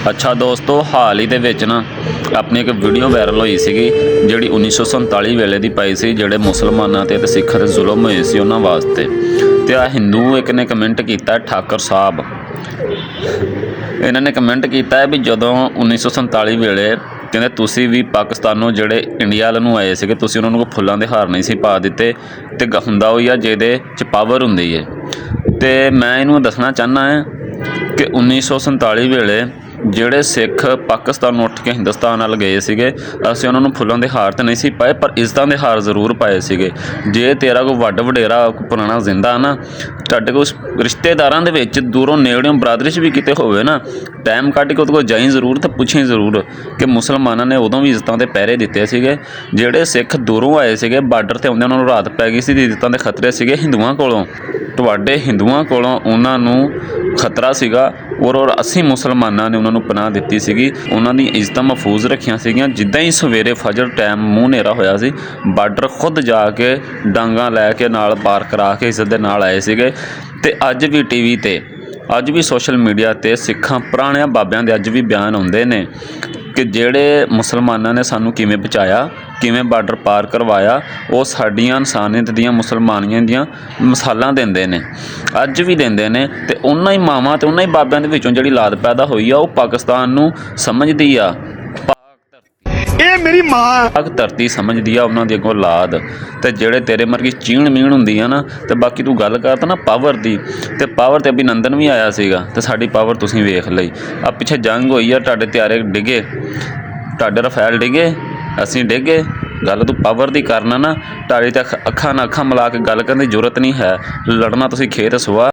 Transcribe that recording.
अच्छा दोस्तों, हाल ही दे विच ना अपनी एक वीडियो वायरल हुई सीगी जिहड़ी 1947 वेले दी पाई सी, जिहड़े मुसलमानां ते सिखां ते जुल्म होए सी उन्हां वास्ते। ते आ हिंदू एक ने कमेंट कीता ठाकर साहब, इन्हां ने कमेंट कीता है भी जदों 1947 वेले कहंदे तुसीं भी पाकिस्तानों जिहड़े इंडिया वाल नूं आए सीगे तुसीं उन्हां नूं फुल्लां दे हार नहीं सी पा दित्ते ते हुंदा होई आ जिहदे च पावर हुंदी है। ते मैं इहनूं दसना चाहना है कि 1947 वेले ਜਿਹੜੇ ਸਿੱਖ ਪਾਕਿਸਤਾਨ ਉੱਠ ਕੇ ਹਿੰਦੁਸਤਾਨ ਵੱਲ ਗਏ ਸੀਗੇ, ਅਸੀਂ ਉਹਨਾਂ ਨੂੰ ਫੁੱਲਾਂ ਦੇ ਹਾਰ ਤਾਂ ਨਹੀਂ ਸੀ ਪਾਏ ਪਰ ਇੱਜ਼ਤਾਂ ਦੇ ਹਾਰ ਜ਼ਰੂਰ ਪਾਏ ਸੀਗੇ। ਜੇ ਤੇਰਾ ਕੋਈ ਵੱਡ ਵਡੇਰਾ ਪੁਰਾਣਾ ਜ਼ਿੰਦਾ ਨਾ, ਤੁਹਾਡੇ ਕੋਲ ਰਿਸ਼ਤੇਦਾਰਾਂ ਦੇ ਵਿੱਚ ਦੂਰੋਂ ਨੇੜਿਓਂ ਬਰਾਦਰੀ 'ਚ ਵੀ ਕਿਤੇ ਹੋਵੇ ਨਾ, ਟਾਈਮ ਕੱਢ ਕੇ ਉਹਦੇ ਕੋਲ ਜਾਈ ਜ਼ਰੂਰ ਤੇ ਪੁੱਛੀ ਜ਼ਰੂਰ ਕਿ ਮੁਸਲਮਾਨਾਂ ਨੇ ਉਦੋਂ ਵੀ ਇੱਜ਼ਤਾਂ ਦੇ ਪਹਿਰੇ ਦਿੱਤੇ ਸੀਗੇ। ਜਿਹੜੇ ਸਿੱਖ ਦੂਰੋਂ ਆਏ ਸੀਗੇ ਬਾਰਡਰ 'ਤੇ ਆਉਂਦੇ ਉਹਨਾਂ ਨੂੰ ਰਾਤ ਪੈ ਗਈ ਸੀ, ਇੱਜ਼ਤਾਂ ਦੇ ਖਤਰੇ ਸੀਗੇ ਹਿੰਦੂਆਂ ਕੋਲੋਂ, ਤੁਹਾਡੇ ਹਿੰਦੂਆਂ ਕੋਲੋਂ ਉਹਨਾਂ ਨੂੰ ਖਤਰਾ ਸੀਗਾ ਔਰ ਅਸੀਂ ਮੁਸਲਮਾਨਾਂ ਨੇ ਉਹਨਾਂ ਨੂੰ ਪਨਾਹ ਦਿੱਤੀ ਸੀਗੀ, ਉਹਨਾਂ ਦੀ ਇੱਜ਼ਤਾਂ ਮਹਿਫੂਜ਼ ਰੱਖੀਆਂ ਸੀਗੀਆਂ। ਜਿੱਦਾਂ ਹੀ ਸਵੇਰੇ ਫਜਰ ਟਾਈਮ ਮੂੰਹ ਹਨੇਰਾ ਹੋਇਆ ਸੀ, ਬਾਰਡਰ ਖੁਦ ਜਾ ਕੇ ਡਾਂਗਾਂ ਲੈ ਕੇ ਨਾਲ ਪਾਰ ਕਰਾ ਕੇ ਇੱਜ਼ਤ ਦੇ ਨਾਲ ਆਏ ਸੀਗੇ। ਤੇ ਅੱਜ ਵੀ ਟੀਵੀ ਤੇ, ਅੱਜ ਵੀ ਸੋਸ਼ਲ ਮੀਡੀਆ ਤੇ ਸਿੱਖਾਂ ਪੁਰਾਣਿਆਂ ਬਾਬਿਆਂ ਦੇ ਅੱਜ ਵੀ ਬਿਆਨ ਆਉਂਦੇ ਨੇ ਕਿ ਜਿਹੜੇ ਮੁਸਲਮਾਨਾਂ ਨੇ ਸਾਨੂੰ ਕਿਵੇਂ ਬਚਾਇਆ, ਕਿਵੇਂ ਬਾਰਡਰ ਪਾਰ ਕਰਵਾਇਆ, ਉਹ ਸਾਡੀਆਂ ਇਨਸਾਨੀਅਤ ਦੀਆਂ ਮੁਸਲਮਾਨੀਆਂ ਦੀਆਂ ਮਿਸਾਲਾਂ ਦਿੰਦੇ ਨੇ, ਅੱਜ ਵੀ ਦਿੰਦੇ ਨੇ। ਤੇ ਉਹਨਾਂ ਹੀ ਮਾਵਾਂ ਤੇ ਉਹਨਾਂ ਹੀ ਬਾਬਿਆਂ ਦੇ ਵਿੱਚੋਂ ਜਿਹੜੀ ਔਲਾਦ ਪੈਦਾ ਹੋਈ ਆ ਉਹ ਪਾਕਿਸਤਾਨ ਨੂੰ ਸਮਝਦੀ ਆ, ਇਹ ਮੇਰੀ ਮਾਂ ਪਾਕ ਧਰਤੀ ਸਮਝਦੀ ਆ ਉਹਨਾਂ ਦੀ ਅੱਗੋਂ ਔਲਾਦ। ਤੇ ਜਿਹੜੇ ਤੇਰੇ ਮਰਗੀ ਚੀਣ ਮੀਣ ਹੁੰਦੀ ਆ ਨਾ, ਤੇ ਬਾਕੀ ਤੂੰ ਗੱਲ ਕਰਦਾ ਨਾ ਪਾਵਰ ਦੀ, ਤੇ ਪਾਵਰ ਤੇ ਅਭਿਨੰਦਨ ਵੀ ਆਇਆ ਸੀਗਾ ਤੇ ਸਾਡੀ ਪਾਵਰ ਤੁਸੀਂ ਵੇਖ ਲਈ। ਆ ਪਿੱਛੇ ਜੰਗ ਹੋਈ ਆ, ਤੁਹਾਡੇ ਤਿਆਰੇ ਡਿੱਗੇ, ਤੁਹਾਡੇ ਰਫੈਲ ਡਿੱਗੇ, ਅਸੀਂ ਡਿੱਗੇ। ਗੱਲ ਤੂੰ ਪਾਵਰ ਦੀ ਕਰਨਾ ਨਾ, ਤੁਹਾਡੀ ਤਾਂ ਅੱਖਾਂ ਨਾਲ ਅੱਖਾਂ ਮਿਲਾ ਕੇ ਗੱਲ ਕਰਨ ਦੀ ਜ਼ਰੂਰਤ ਨਹੀਂ ਹੈ, ਲੜਨਾ ਤੁਸੀਂ ਖੇਤ ਸੁਆ।